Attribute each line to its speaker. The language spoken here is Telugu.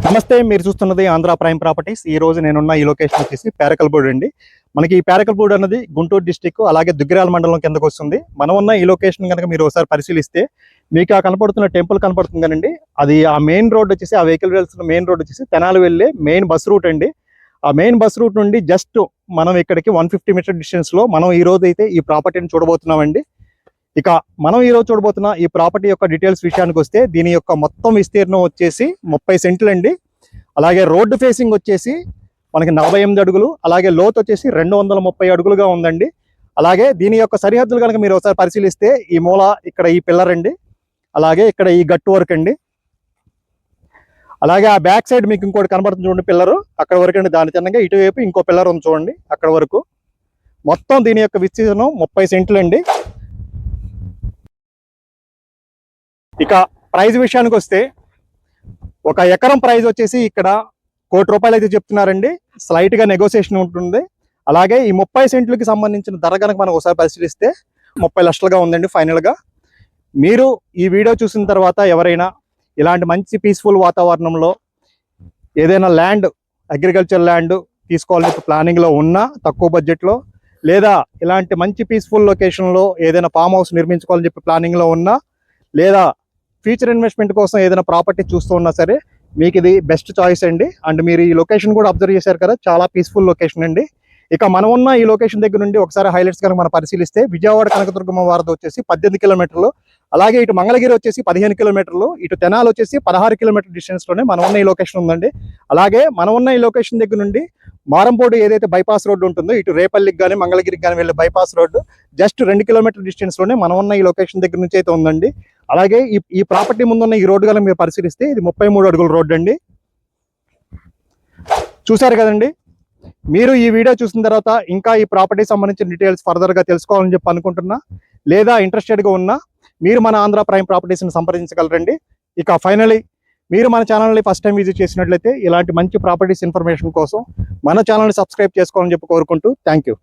Speaker 1: నమస్తే, మీరు చూస్తున్నది ఆంధ్ర ప్రైమ్ ప్రాపర్టీస్. ఈ రోజు నేనున్న ఈ లొకేషన్ వచ్చేసి పేరకల్పూడి అండి. మనకి ఈ పేరకల్పూడి అన్నది గుంటూరు డిస్టిక్, అలాగే దుగ్గిరాల మండలం కిందకు వస్తుంది. మనం ఉన్న ఈ లొకేషన్ కనుక మీరు ఒకసారి పరిశీలిస్తే మీకు ఆ కనపడుతున్న టెంపుల్ కనపడుతుంది కదండి, అది ఆ మెయిన్ రోడ్ వచ్చేసి, ఆ వెహికల్ వెళ్తున్న మెయిన్ రోడ్ వచ్చేసి తెనాలి వెళ్ళే మెయిన్ బస్ రూట్ అండి. ఆ మెయిన్ బస్ రూట్ నుండి జస్ట్ మనం ఇక్కడికి 150 మీటర్ డిస్టెన్స్లో మనం ఈ రోజు అయితే ఈ ప్రాపర్టీని చూడబోతున్నామండి. ఇక మనం ఈరోజు చూడబోతున్న ఈ ప్రాపర్టీ యొక్క డీటెయిల్స్ విషయానికి వస్తే, దీని యొక్క మొత్తం విస్తీర్ణం వచ్చేసి 30 సెంట్లు అండి. అలాగే రోడ్డు ఫేసింగ్ వచ్చేసి మనకి 48 అడుగులు, అలాగే లోతు వచ్చేసి 230 అడుగులుగా ఉందండి. అలాగే దీని యొక్క సరిహద్దులు కనుక మీరు ఒకసారి పరిశీలిస్తే, ఈ మూల ఇక్కడ ఈ పిల్లర్ అండి, అలాగే ఇక్కడ ఈ గట్టు వరకు అండి, అలాగే ఆ బ్యాక్ సైడ్ మీకు ఇంకోటి కనబడుతుంది చూడండి పిల్లరు, అక్కడ వరకు అండి. దాని చిన్నగా ఇటువైపు ఇంకో పిల్లర్ ఉంది చూడండి, అక్కడ వరకు. మొత్తం దీని యొక్క విస్తీర్ణం 30 సెంట్లు అండి. ఇక ప్రైజ్ విషయానికి వస్తే, ఒక ఎకరం ప్రైజ్ వచ్చేసి ఇక్కడ ₹1 కోటి అయితే చెప్తున్నారండి. స్లైట్ గా నెగోసియేషన్ ఉంటుంది. అలాగే ఈ 30 సెంట్లకి సంబంధించిన ధర కనుక మనం ఒకసారి పరిశీలిస్తే 30 లక్షలుగా ఉందండి ఫైనల్ గా. మీరు ఈ వీడియో చూసిన తర్వాత ఎవరైనా ఇలాంటి మంచి పీస్ఫుల్ వాతావరణంలో ఏదైనా ల్యాండ్, అగ్రికల్చర్ ల్యాండ్ తీసుకోవాలని ప్లానింగ్ లో ఉన్నా, తక్కువ బడ్జెట్ లో, లేదా ఇలాంటి మంచి పీస్ఫుల్ లొకేషన్ లో ఏదైనా ఫామ్ హౌస్ నిర్మించుకోవాలని చెప్పి ప్లానింగ్ లో ఉన్నా, లేదా ఫ్యూచర్ ఇన్వెస్ట్మెంట్ కోసం ఏదైనా ప్రాపర్టీ చూస్తూ ఉన్నా సరే, మీకు ఇది బెస్ట్ చాయిస్ అండి. అండ్ మీరు ఈ లొకేషన్ కూడా అబ్జర్వ్ చేశారు కదా, చాలా పీస్ఫుల్ లొకేషన్ అండి. ఇక మనం ఉన్న ఈ లొకేషన్ దగ్గర నుండి ఒకసారి హైలైట్స్ కనుక మనం పరిశీలిస్తే, విజయవాడ కనకదుర్గమ్మ వారధి వచ్చేసి 18 కిలోమీటర్లు, అలాగే ఇటు మంగళగిరి వచ్చేసి 15 కిలోమీటర్లు, ఇటు తెనాలి వచ్చేసి 16 కిలోమీటర్ డిస్టెన్స్ లోనే మనం ఉన్న ఈ లొకేషన్ ఉందండి. అలాగే మనం ఉన్న ఈ లొకేషన్ దగ్గర నుండి మారంపూడి ఏదైతే బైపాస్ రోడ్డు ఉంటుందో, ఇటు రేపల్లికి కానీ మంగళగిరికి కానీ వెళ్ళే bypass road just 2 kilometre distance లోనే మనం ఉన్న ఈ లొకేషన్ దగ్గర నుంచి అయితే ఉందండి. అలాగే ఈ ప్రాపర్టీ ముందున్న ఈ రోడ్డు కనుక మీరు పరిశీలిస్తే, ఇది 33 అడుగుల రోడ్డు అండి. చూసారు కదండి. మీరు ఈ వీడియో చూసిన తర్వాత ఇంకా ఈ ప్రాపర్టీ సంబంధించిన డీటెయిల్స్ ఫర్దర్ గా తెలుసుకోవాలని చెప్పి అనుకుంటున్నా, లేదా ఇంట్రెస్టెడ్ గా ఉన్నా, మీరు మన ఆంధ్ర ప్రైమ్ ప్రాపర్టీస్ ని సంప్రదించగలరండి. ఇక ఫైనలీ మీరు మన ఛానల్ని ఫస్ట్ టైం విజిట్ చేసినట్లయితే, ఇలాంటి మంచి ప్రాపర్టీస్ ఇన్ఫర్మేషన్ కోసం మన ఛానల్ని సబ్స్క్రైబ్ చేసుకోవాలని చెప్పి కోరుకుంటూ, థ్యాంక్ యూ.